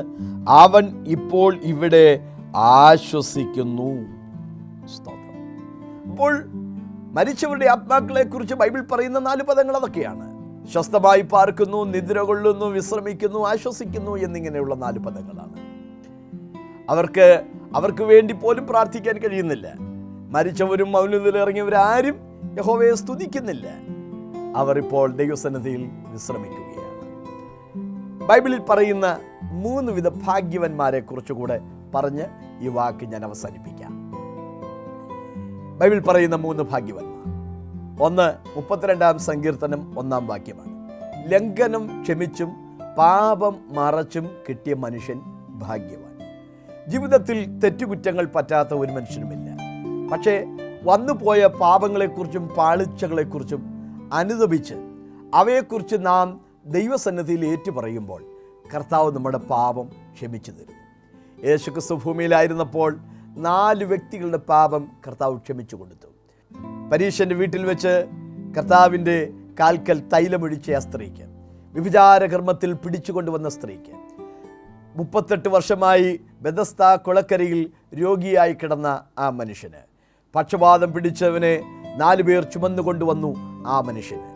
അവൻ ഇപ്പോൾ ഇവിടെ ആശ്വസിക്കുന്നു. അപ്പോൾ മരിച്ചവരുടെ ആത്മാക്കളെ കുറിച്ച് ബൈബിൾ പറയുന്ന 4 പദങ്ങൾ അതൊക്കെയാണ്. സ്വസ്ഥമായി പാർക്കുന്നു, നിദ്ര കൊള്ളുന്നു, വിശ്രമിക്കുന്നു, ആശ്വസിക്കുന്നു എന്നിങ്ങനെയുള്ള 4 പദങ്ങളാണ്. അവർക്ക് വേണ്ടി പോലും പ്രാർത്ഥിക്കാൻ കഴിയുന്നില്ല. മരിച്ചവരും മൗനത്തിൽ ഇറങ്ങിയവരാരും യഹോവയെ സ്തുതിക്കുന്നില്ല. അവർ ഇപ്പോൾ ദൈവസന്നിധിയിൽ വിശ്രമിക്കുകയാണ്. ബൈബിളിൽ പറയുന്ന 3 വിധ ഭാഗ്യവന്മാരെ കുറിച്ചുകൂടെ പറഞ്ഞ് ഈ വാക്ക് ഞാൻ അവസാനിപ്പിക്കാം. ബൈബിൾ പറയുന്ന 3 ഭാഗ്യവന്മാർ. 1 32-ാം സങ്കീർത്തനം 1-ാം വാക്യമാണ്. ലംഘനം ക്ഷമിച്ചും പാപം മറച്ചും കിട്ടിയ മനുഷ്യൻ ഭാഗ്യവാൻ. ജീവിതത്തിൽ തെറ്റുകുറ്റങ്ങൾ പറ്റാത്ത ഒരു മനുഷ്യനുമില്ല. പക്ഷേ വന്നുപോയ പാപങ്ങളെക്കുറിച്ചും പാളിച്ചകളെക്കുറിച്ചും അനുതപിച്ച് അവയെക്കുറിച്ച് നാം ദൈവസന്നിധിയിൽ ഏറ്റുപറയുമ്പോൾ കർത്താവ് നമ്മുടെ പാപം ക്ഷമിച്ചു തരും. യേശുക്രിസ്തു ഭൂമിയിലായിരുന്നപ്പോൾ 4 വ്യക്തികളുടെ പാപം കർത്താവ് ക്ഷമിച്ചു കൊടുത്തു. പരീശൻ്റെ വീട്ടിൽ വെച്ച് കർത്താവിൻ്റെ കാൽക്കൽ തൈലമൊഴിച്ച ആ സ്ത്രീക്ക്, വ്യഭിചാരകർമ്മത്തിൽ പിടിച്ചുകൊണ്ടുവന്ന സ്ത്രീക്ക്, 38 വർഷമായി ബെഥസ്ദാ കുളക്കരയിൽ രോഗിയായി കിടന്ന ആ മനുഷ്യന്, പക്ഷപാതം പിടിച്ചവനെ 4 പേർ ചുമന്നുകൊണ്ടുവന്നു ആ മനുഷ്യന്.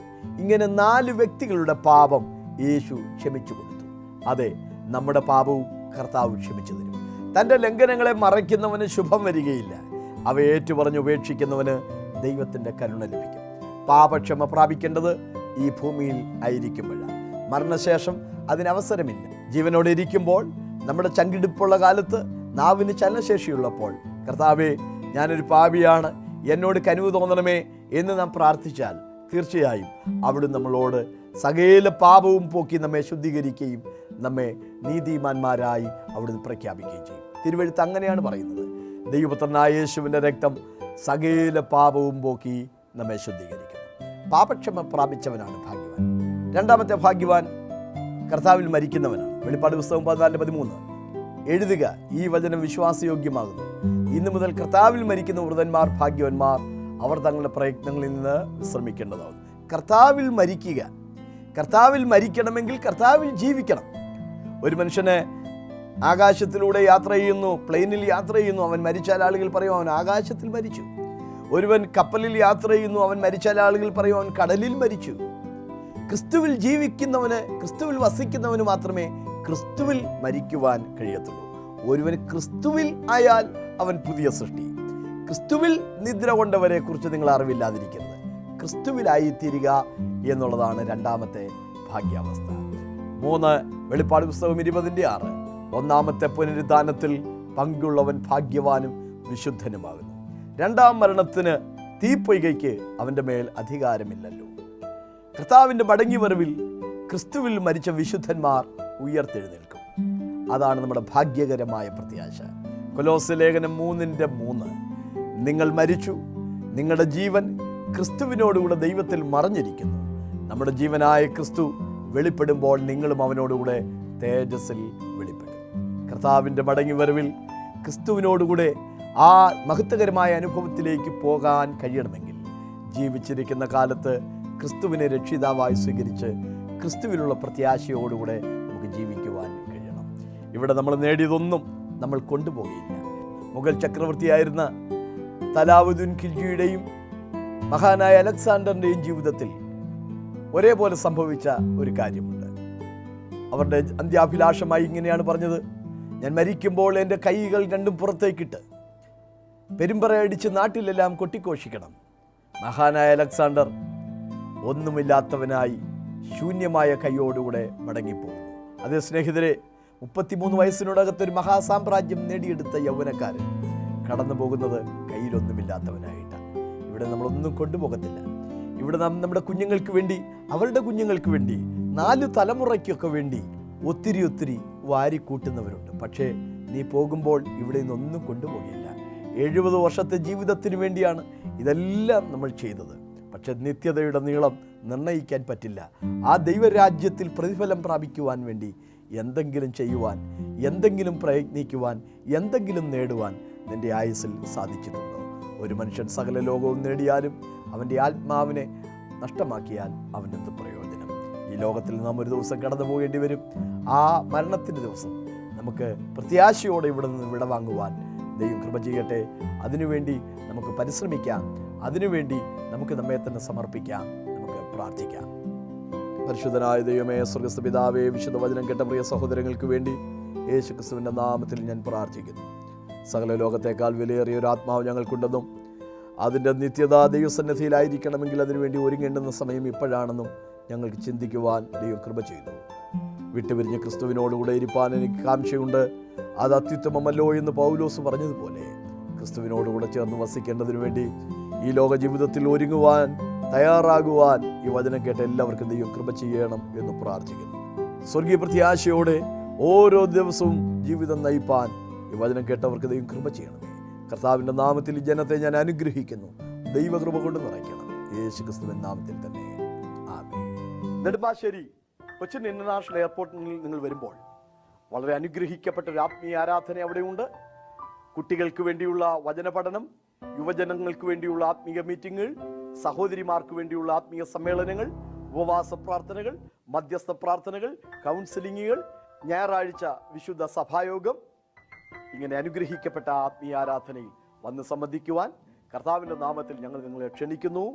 ഇങ്ങനെ 4 വ്യക്തികളുടെ പാപം യേശു ക്ഷമിച്ചു കൊടുത്തു. അതെ, നമ്മുടെ പാപവും കർത്താവ് ക്ഷമിച്ചു തരും. തൻ്റെ ലംഘനങ്ങളെ മറയ്ക്കുന്നവന് ശുഭം വരികയില്ല. അവ ഏറ്റുപറഞ്ഞ് ഉപേക്ഷിക്കുന്നവന് ദൈവത്തിൻ്റെ കരുണ ലഭിക്കും. പാപക്ഷമ പ്രാപിക്കേണ്ടത് ഈ ഭൂമിയിൽ ആയിരിക്കുമ്പോഴാണ്. മരണശേഷം അതിനവസരമില്ല. ജീവനോടെ ഇരിക്കുമ്പോൾ, നമ്മുടെ ചങ്കിടിപ്പുള്ള കാലത്ത്, നാവിന് ചലനശേഷിയുള്ളപ്പോൾ, കർത്താവേ ഞാനൊരു പാപിയാണ്, എന്നോട് കനിവ് തോന്നണമേ എന്ന് നാം പ്രാർത്ഥിച്ചാൽ തീർച്ചയായും അവിടുന്ന് നമ്മളോട് സകല പാപവും പോക്കി നമ്മെ ശുദ്ധീകരിക്കുകയും നമ്മെ നീതിമാന്മാരായി അവിടുന്ന് പ്രഖ്യാപിക്കുകയും ചെയ്യും. തിരുവെഴുത്ത് അങ്ങനെയാണ് പറയുന്നത്. ദൈവപുത്രനായ യേശുവിൻ്റെ രക്തം സകല പാപവും പോക്കി നമ്മെ ശുദ്ധീകരിക്കുന്നു. പാപക്ഷമ പ്രാപിച്ചവനാണ് ഭാഗ്യവാൻ. 2-ാമത്തെ ഭാഗ്യവാൻ കർത്താവിൽ മരിക്കുന്നവനാണ്. വെളിപ്പാട് പുസ്തകം 14:13 എഴുതുക, ഈ വചനം വിശ്വാസയോഗ്യമാകുന്നു. ഇന്നു മുതൽ കർത്താവിൽ മരിക്കുന്ന വൃതന്മാർ ഭാഗ്യവന്മാർ, അവർ തങ്ങളുടെ പ്രയത്നങ്ങളിൽ നിന്ന് വിശ്രമിക്കേണ്ടതാകുന്നു. കർത്താവിൽ മരിക്കുക. കർത്താവിൽ മരിക്കണമെങ്കിൽ കർത്താവിൽ ജീവിക്കണം. ഒരു മനുഷ്യന് ആകാശത്തിലൂടെ യാത്ര ചെയ്യുന്നു, പ്ലെയിനിൽ യാത്ര ചെയ്യുന്നു, അവൻ മരിച്ചാൽ ആളുകൾ പറയും അവൻ ആകാശത്തിൽ മരിച്ചു. ഒരുവൻ കപ്പലിൽ യാത്ര ചെയ്യുന്നു, അവൻ മരിച്ചാൽ ആളുകൾ പറയും അവൻ കടലിൽ മരിച്ചു. ക്രിസ്തുവിൽ ജീവിക്കുന്നവന്, ക്രിസ്തുവിൽ വസിക്കുന്നവന് മാത്രമേ ക്രിസ്തുവിൽ മരിക്കുവാൻ കഴിയത്തുള്ളൂ. ഒരുവൻ ക്രിസ്തുവിൽ ആയാൽ അവൻ പുതിയ സൃഷ്ടി. ക്രിസ്തുവിൽ നിദ്ര കൊണ്ടവരെ കുറിച്ച് നിങ്ങൾ അറിവില്ലാതിരിക്കരുത്. ക്രിസ്തുവിലായിത്തീരുക എന്നുള്ളതാണ് 2-ാമത്തെ ഭാഗ്യാവസ്ഥ. 3 വെളിപ്പാട് പുസ്തകം 20:6 1-ാമത്തെ പുനരുദ്ധാനത്തിൽ പങ്കുള്ളവൻ ഭാഗ്യവാനും വിശുദ്ധനുമാകുന്നു. 2-ാം മരണത്തിന് തീപ്പൊയ്കയ്ക്ക് അവൻ്റെ മേൽ അധികാരമില്ലല്ലോ. കർത്താവിൻ്റെ മടങ്ങിവരവിൽ ക്രിസ്തുവിൽ മരിച്ച വിശുദ്ധന്മാർ ഉയർത്തെഴുന്നേൽക്കും. അതാണ് നമ്മുടെ ഭാഗ്യകരമായ പ്രത്യാശ. കൊലോസ്യ ലേഖനം 3:3 നിങ്ങൾ മരിച്ചു, നിങ്ങളുടെ ജീവൻ ക്രിസ്തുവിനോടുകൂടെ ദൈവത്തിൽ മറഞ്ഞിരിക്കുന്നു. നമ്മുടെ ജീവനായ ക്രിസ്തു വെളിപ്പെടുമ്പോൾ നിങ്ങളും അവനോടുകൂടെ തേജസ്സിൽ വെളിപ്പെടും. കർത്താവിൻ്റെ മടങ്ങിവരവിൽ ക്രിസ്തുവിനോടുകൂടെ ആ മഹത്വകരമായ അനുഭവത്തിലേക്ക് പോകാൻ കഴിയണമെങ്കിൽ ജീവിച്ചിരിക്കുന്ന കാലത്ത് ക്രിസ്തുവിനെ രക്ഷിതാവായി സ്വീകരിച്ച് ക്രിസ്തുവിലുള്ള പ്രത്യാശയോടുകൂടെ നമുക്ക് ജീവിക്കുവാൻ കഴിയണം. ഇവിടെ നമ്മൾ നേടിയതൊന്നും നമ്മൾ കൊണ്ടുപോകുകയില്ല. മുഗൾ ചക്രവർത്തിയായിരുന്ന തലാവുദ്ദീൻ ഖിൽജിയുടെയും മഹാനായ അലക്സാണ്ടറിൻ്റെയും ജീവിതത്തിൽ ഒരേപോലെ സംഭവിച്ച ഒരു കാര്യമുണ്ട്. അവരുടെ അന്ത്യാഭിലാഷമായി ഇങ്ങനെയാണ് പറഞ്ഞത്: ഞാൻ മരിക്കുമ്പോൾ എൻ്റെ കൈകൾ രണ്ടും പുറത്തേക്കിട്ട് പെരുമ്പറയടിച്ച് നാട്ടിലെല്ലാം കൊട്ടിഘോഷിക്കണം. മഹാനായ അലക്സാണ്ടർ ഒന്നുമില്ലാത്തവനായി ശൂന്യമായ കൈയോടുകൂടെ മടങ്ങിപ്പോകുന്നു. അതേ സ്നേഹിതരെ, 33 വയസ്സിനോടകത്തൊരു മഹാസാമ്രാജ്യം നേടിയെടുത്ത യൗവനക്കാരൻ കടന്നു പോകുന്നത് കയ്യിലൊന്നുമില്ലാത്തവനായിട്ടാണ്. ഇവിടെ നമ്മളൊന്നും കൊണ്ടുപോകത്തില്ല. ഇവിടെ നാം നമ്മുടെ കുഞ്ഞുങ്ങൾക്ക് വേണ്ടി, അവരുടെ കുഞ്ഞുങ്ങൾക്ക് വേണ്ടി, 4 തലമുറയ്ക്കൊക്കെ വേണ്ടി ഒത്തിരി വാരിക്കൂട്ടുന്നവരുണ്ട്. പക്ഷേ നീ പോകുമ്പോൾ ഇവിടെ നിന്നൊന്നും കൊണ്ടുപോകില്ല. 70 വർഷത്തെ ജീവിതത്തിന് വേണ്ടിയാണ് ഇതെല്ലാം നമ്മൾ ചെയ്തത്. പക്ഷെ നിത്യതയുടെ നീളം നിർണ്ണയിക്കാൻ പറ്റില്ല. ആ ദൈവരാജ്യത്തിൽ പ്രതിഫലം പ്രാപിക്കുവാൻ വേണ്ടി എന്തെങ്കിലും ചെയ്യുവാൻ, എന്തെങ്കിലും പ്രയത്നിക്കുവാൻ, എന്തെങ്കിലും നേടുവാൻ നിൻ്റെ ആയുസ്സിൽ സാധിച്ചിട്ടുണ്ടോ? ഒരു മനുഷ്യൻ സകല ലോകവും നേടിയാലും അവൻ്റെ ആത്മാവിനെ നഷ്ടമാക്കിയാൽ അവനെന്ത് പ്രയോജനം? ഈ ലോകത്തിൽ നാം ഒരു ദിവസം കടന്നു പോകേണ്ടി വരും. ആ മരണത്തിൻ്റെ ദിവസം നമുക്ക് പ്രത്യാശയോടെ ഇവിടെ നിന്ന് വിടവാങ്ങുവാൻ ദൈവം കൃപ ചെയ്യട്ടെ. അതിനുവേണ്ടി നമുക്ക് പരിശ്രമിക്കാം. അതിനുവേണ്ടി നമുക്ക് നമ്മെ തന്നെ സമർപ്പിക്കാം. നമുക്ക് പ്രാർത്ഥിക്കാം. പരിശുദ്ധനായ ദൈവമേ, സ്വർഗ്ഗസ്ഥ പിതാവേ, വിശുദ്ധ വചനം കേട്ട പ്രിയ സഹോദരങ്ങൾക്ക് വേണ്ടി യേശുക്രിസ്തുവിൻ്റെ നാമത്തിൽ ഞാൻ പ്രാർത്ഥിക്കുന്നു. സകല ലോകത്തേക്കാൾ വിലയേറിയ ഒരു ആത്മാവ് ഞങ്ങൾക്കുണ്ടെന്നും അതിൻ്റെ നിത്യത ദൈവസന്നിധിയിലായിരിക്കണമെങ്കിൽ അതിനുവേണ്ടി ഒരുങ്ങേണ്ടുന്ന സമയം ഇപ്പോഴാണെന്നും ഞങ്ങൾക്ക് ചിന്തിക്കുവാൻ ദൈവം കൃപ ചെയ്തു. വിട്ടുപിരിഞ്ഞ് ക്രിസ്തുവിനോടുകൂടെ ഇരിപ്പാൻ എനിക്ക് കാംക്ഷയുണ്ട്. അത് അത്യുത്തമമല്ലോ എന്ന് പൗലോസ് പറഞ്ഞതുപോലെ ക്രിസ്തുവിനോടുകൂടെ ചേർന്ന് വസിക്കേണ്ടതിനു വേണ്ടി ഈ ലോക ജീവിതത്തിൽ ഒരുങ്ങുവാൻ തയ്യാറാകുവാൻ ഈ വചനം കേട്ട എല്ലാവർക്കും ദൈവം കൃപ ചെയ്യണം എന്ന് പ്രാർത്ഥിക്കുന്നു. സ്വർഗീയ പ്രത്യാശയോടെ ഓരോ ദിവസവും ജീവിതം നയിപ്പാൻ ഈ വചനം കേട്ടവർക്ക് ദൈവം കൃപ ചെയ്യണമേ. കർത്താവിൻ്റെ നാമത്തിൽ ഈ ജനത്തെ ഞാൻ അനുഗ്രഹിക്കുന്നു. ദൈവകൃപ കൊണ്ട് നിറയ്ക്കണം. യേശു ക്രിസ്തുവിൻ നാമത്തിൽ തന്നെ ആമേൻ. നെടുമ്പാശ്ശേരി കൊച്ചിൻ ഇന്റർനാഷണൽ എയർപോർട്ടിൽ നിങ്ങൾ വരുമ്പോൾ വളരെ അനുഗ്രഹിക്കപ്പെട്ട ഒരു ആത്മീയ ആരാധന അവിടെയുണ്ട്. കുട്ടികൾക്ക് വേണ്ടിയുള്ള വചന പഠനം, യുവജനങ്ങൾക്ക് വേണ്ടിയുള്ള ആത്മീയ മീറ്റിങ്ങുകൾ, സഹോദരിമാർക്ക് വേണ്ടിയുള്ള ആത്മീയ സമ്മേളനങ്ങൾ, ഉപവാസ പ്രാർത്ഥനകൾ, മധ്യസ്ഥ പ്രാർത്ഥനകൾ, കൗൺസിലിങ്ങുകൾ, ഞായറാഴ്ച വിശുദ്ധ സഭായോഗം. ഇങ്ങനെ അനുഗ്രഹിക്കപ്പെട്ട ആത്മീയ ആരാധനയിൽ വന്ന് സംബന്ധിക്കുവാൻ കർത്താവിൻ്റെ നാമത്തിൽ ഞങ്ങൾ നിങ്ങളെ ക്ഷണിക്കുന്നു.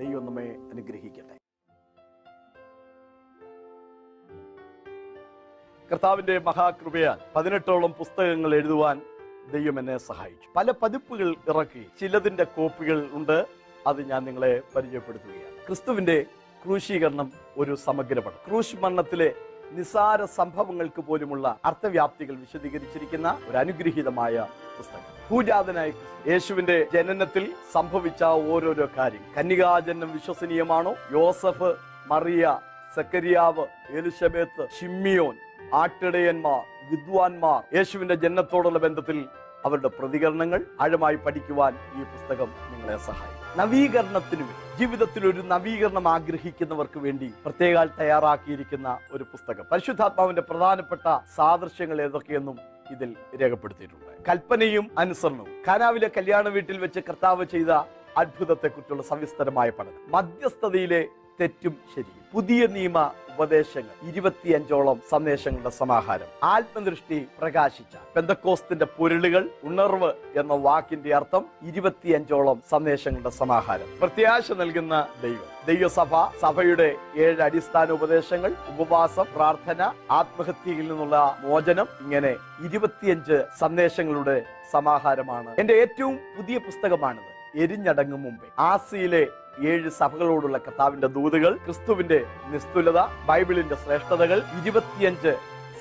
ദൈവം നമ്മെ അനുഗ്രഹിക്കട്ടെ. കർത്താവിൻ്റെ മഹാകൃപയാൽ 18ഓളം പുസ്തകങ്ങൾ എഴുതുവാൻ ദൈവം എന്നെ സഹായിച്ചു. പല പതിപ്പുകൾ ഇറക്കി. ചിലതിൻ്റെ കോപ്പികൾ ഉണ്ട്. അത് ഞാൻ നിങ്ങളെ പരിചയപ്പെടുത്തുകയാണ്. ക്രിസ്തുവിൻ്റെ ക്രൂശീകരണം ഒരു സമഗ്ര പഠനം. ക്രൂശ് മരണത്തിലെ നിസാര സംഭവങ്ങൾക്ക് പോലുമുള്ള അർത്ഥവ്യാപ്തികൾ വിശദീകരിച്ചിരിക്കുന്ന ഒരു അനുഗ്രഹീതമായ പുസ്തകം. ഭൂജാതനായ യേശുവിന്റെ ജനനത്തിൽ സംഭവിച്ച ഓരോരോ കാര്യം. കന്യകാജനനം വിശ്വസനീയമാണോ? യോസഫ്, മറിയ, സക്കരിയാവ്, എലിശബേത്ത്, ശിമ്മിയോൻ, ആട്ടിടയന്മാർ, വിദ്വാൻമാർ, യേശുവിന്റെ ജനനത്തോടുള്ള ബന്ധത്തിൽ അവരുടെ പ്രതികരണങ്ങൾ ആഴമായി പഠിക്കുവാൻ ഈ പുസ്തകം നിങ്ങളെ സഹായിക്കും. നവീകരണത്തിനു വേണ്ടി, ജീവിതത്തിൽ ഒരു നവീകരണം ആഗ്രഹിക്കുന്നവർക്ക് വേണ്ടി പ്രത്യേകം തയ്യാറാക്കിയിരിക്കുന്ന ഒരു പുസ്തകം. പരിശുദ്ധാത്മാവിന്റെ പ്രധാനപ്പെട്ട സാദൃശ്യങ്ങൾ ഏതൊക്കെയെന്നും ഇതിൽ രേഖപ്പെടുത്തിയിട്ടുണ്ട്. കൽപ്പനയും അനുസരണവും, കാനാവിലെ കല്യാണ വീട്ടിൽ വെച്ച് കർത്താവ് ചെയ്ത അത്ഭുതത്തെക്കുറിച്ചുള്ള സവിസ്തരമായ പഠനം. മധ്യസ്ഥതയിലെ തെറ്റും ശരിയും, പുതിയ നിയമ ഉപദേശങ്ങൾ, 25ഓളം സന്ദേശങ്ങളുടെ സമാഹാരം. ആത്മദൃഷ്ടി പ്രകാശിച്ച പെന്തക്കോസ്തിന്റെ പൊരുളുകൾ, ഉണർവ് എന്ന വാക്കിന്റെ അർത്ഥം, 25ഓളം സന്ദേശങ്ങളുടെ സമാഹാരം. പ്രത്യാശ നൽകുന്ന ദൈവം, ദൈവസഭ, സഭയുടെ 7 അടിസ്ഥാന ഉപദേശങ്ങൾ, ഉപവാസം, പ്രാർത്ഥന, ആത്മഹത്യയിൽ നിന്നുള്ള മോചനം, ഇങ്ങനെ 25 സന്ദേശങ്ങളുടെ സമാഹാരമാണ്. എന്റെ ഏറ്റവും പുതിയ പുസ്തകമാണിത്. എരിഞ്ഞടങ്ങും മുമ്പേ ആസിയിലെ 7 സഭകളോടുള്ള കർത്താവിന്റെ ദൂതുകൾ, ക്രിസ്തുവിന്റെ നിസ്തുലത, ബൈബിളിന്റെ ശ്രേഷ്ഠതകൾ, 25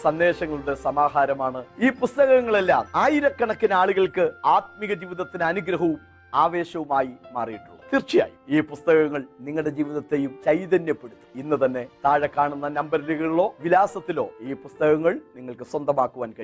സന്ദേശങ്ങളുടെ സമാഹാരമാണ്. ഈ പുസ്തകങ്ങളെല്ലാം ആയിരക്കണക്കിന് ആളുകൾക്ക് ആത്മീക ജീവിതത്തിന് അനുഗ്രഹവും ആവേശവുമായി മാറിയിട്ടുണ്ട്. തീർച്ചയായും ഈ പുസ്തകങ്ങൾ നിങ്ങളുടെ ജീവിതത്തെയും ചൈതന്യപ്പെടുത്തും. ഇന്ന് തന്നെ താഴെ കാണുന്ന നമ്പറുകളിലോ വിലാസത്തിലോ ഈ പുസ്തകങ്ങൾ നിങ്ങൾക്ക് സ്വന്തമാക്കുവാൻ കഴിയും.